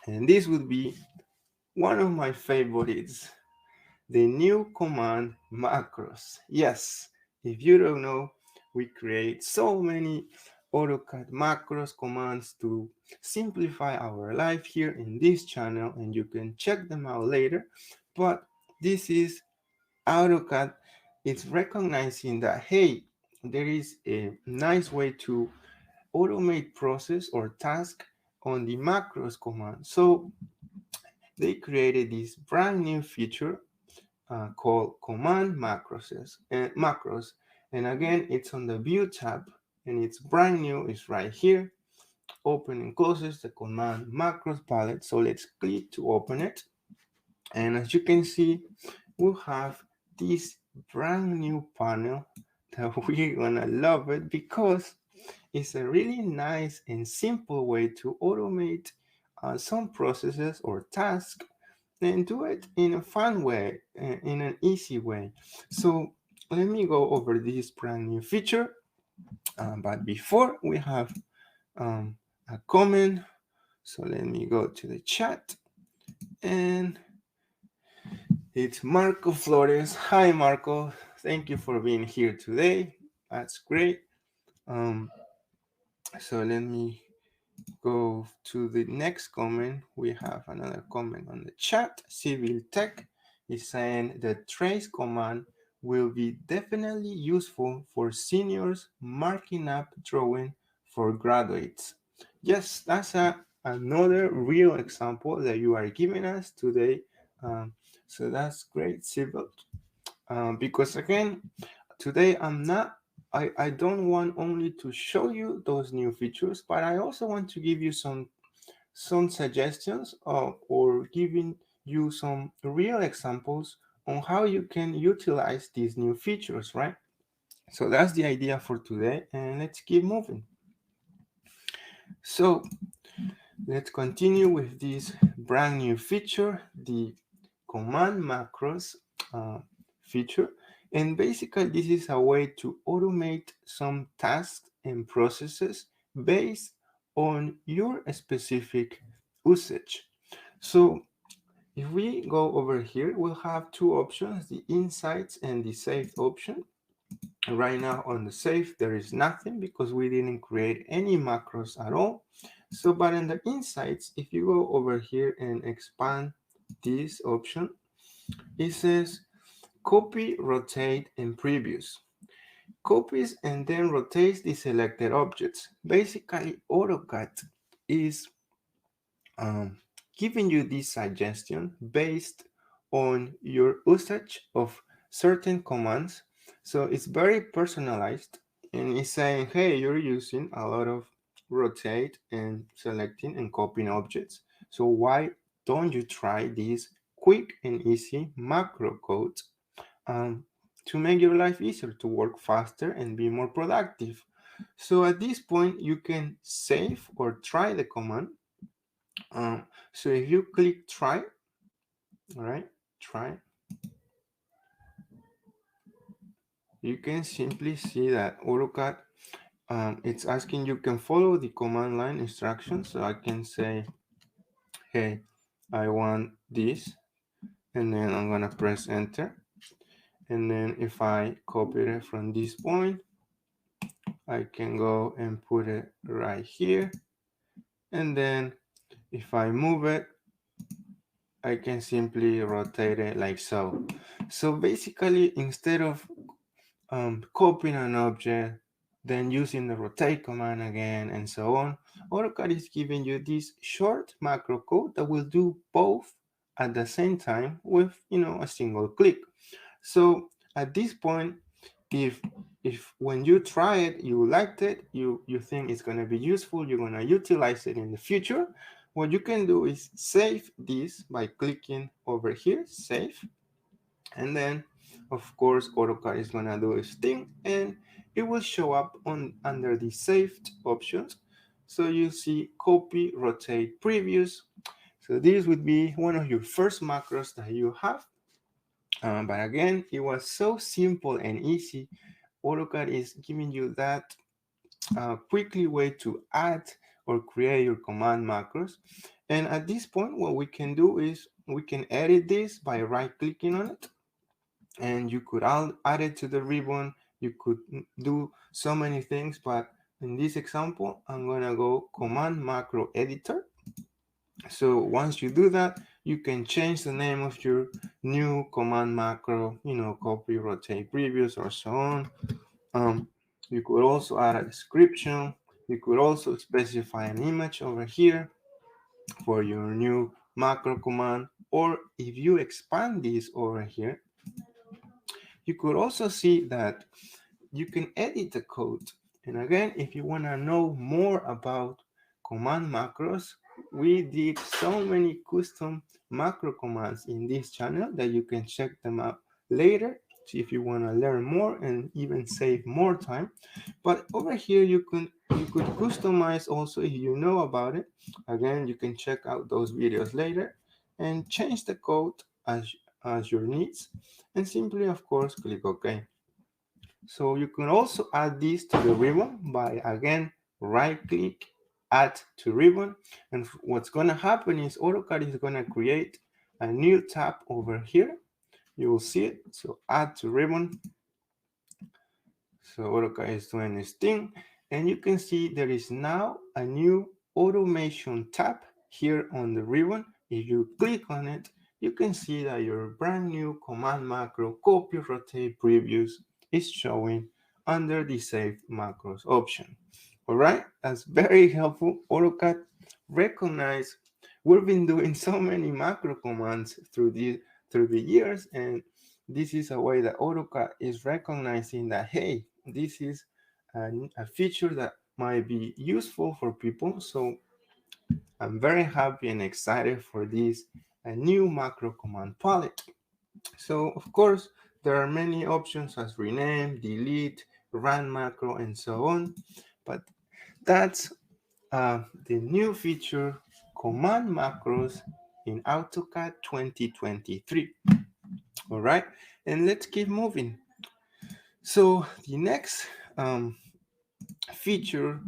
And this would be one of my favorites, the new command macros. Yes, if you don't know, we create so many AutoCAD macros commands to simplify our life here in this channel, and you can check them out later. But this is AutoCAD. It's recognizing that, hey, there is a nice way to automate process or task on the macros command. So they created this brand new feature called command macros. And again, it's on the view tab and it's brand new. It's right here. Open and closes the command macros palette. So let's click to open it. And as you can see, we'll have this brand new panel that we're gonna love it because it's a really nice and simple way to automate some processes or tasks and do it in a fun way, in an easy way. So let me go over this brand new feature. But before we have a comment, so let me go to the chat and it's Marco Flores. Hi, Marco. Thank you for being here today. That's great. So let me go to the next comment. We have another comment on the chat. Civil Tech is saying the trace command will be definitely useful for seniors marking up drawing for graduates. Yes, that's another real example that you are giving us today. So that's great, Civil. Because again, today I don't want only to show you those new features, but I also want to give you some suggestions or giving you some real examples on how you can utilize these new features, right? So that's the idea for today, and let's keep moving. So let's continue with this brand new feature, the command macros feature. And basically, this is a way to automate some tasks and processes based on your specific usage. So if we go over here, we'll have two options, the insights and the saved option. Right now on the save, there is nothing because we didn't create any macros at all. So, but in the insights, if you go over here and expand this option, it says copy, rotate, and previous. Copies and then rotates the selected objects. Basically, AutoCAD is giving you this suggestion based on your usage of certain commands. So it's very personalized and it's saying, hey, you're using a lot of rotate and selecting and copying objects. So why don't you try these quick and easy macro codes to make your life easier, to work faster and be more productive? So at this point, you can save or try the command. So if you click try, all right, try, you can simply see that AutoCAD, it's asking you can follow the command line instructions. So I can say, hey, I want this, and then I'm gonna press enter. And then if I copy it from this point, I can go and put it right here. And then if I move it, I can simply rotate it like so. So basically, instead of copying an object, then using the rotate command again, and so on, AutoCAD is giving you this short macro code that will do both at the same time with, a single click. So at this point, if when you try it, you liked it, you think it's going to be useful, you're going to utilize it in the future, what you can do is save this by clicking over here, save, and then of course AutoCAD is going to do its thing and it will show up under the saved options. So you see copy, rotate, previous. So this would be one of your first macros that you have. But again, it was so simple and easy. AutoCAD is giving you that quickly way to add or create your command macros. And at this point, what we can do is we can edit this by right clicking on it, and you could add it to the ribbon. You could do so many things, but in this example, I'm gonna go Command Macro Editor. So once you do that, you can change the name of your new command macro, copy, rotate, previous, or so on. You could also add a description. You could also specify an image over here for your new macro command. Or if you expand this over here, you could also see that you can edit the code. And again, if you want to know more about command macros, we did so many custom macro commands in this channel that you can check them out later if you want to learn more and even save more time. But over here you could customize also if you know about it. Again, you can check out those videos later and change the code as your needs, and simply of course click OK. So you can also add this to the ribbon by again right click, add to ribbon, and what's going to happen is AutoCAD is going to create a new tab over here. You will see it. So add to ribbon. So AutoCAD is doing this thing, and you can see there is now a new automation tab here on the ribbon. If you click on it, you can see that your brand new command macro copy, rotate, previews is showing under the save macros option. All right, that's very helpful. AutoCAD recognize we've been doing so many macro commands through the years, and this is a way that AutoCAD is recognizing that, hey, this is a feature that might be useful for people. So I'm very happy and excited for this new macro command palette. So of course, there are many options as rename, delete, run macro, and so on. But that's the new feature, command macros in AutoCAD 2023. All right, and let's keep moving. So the next feature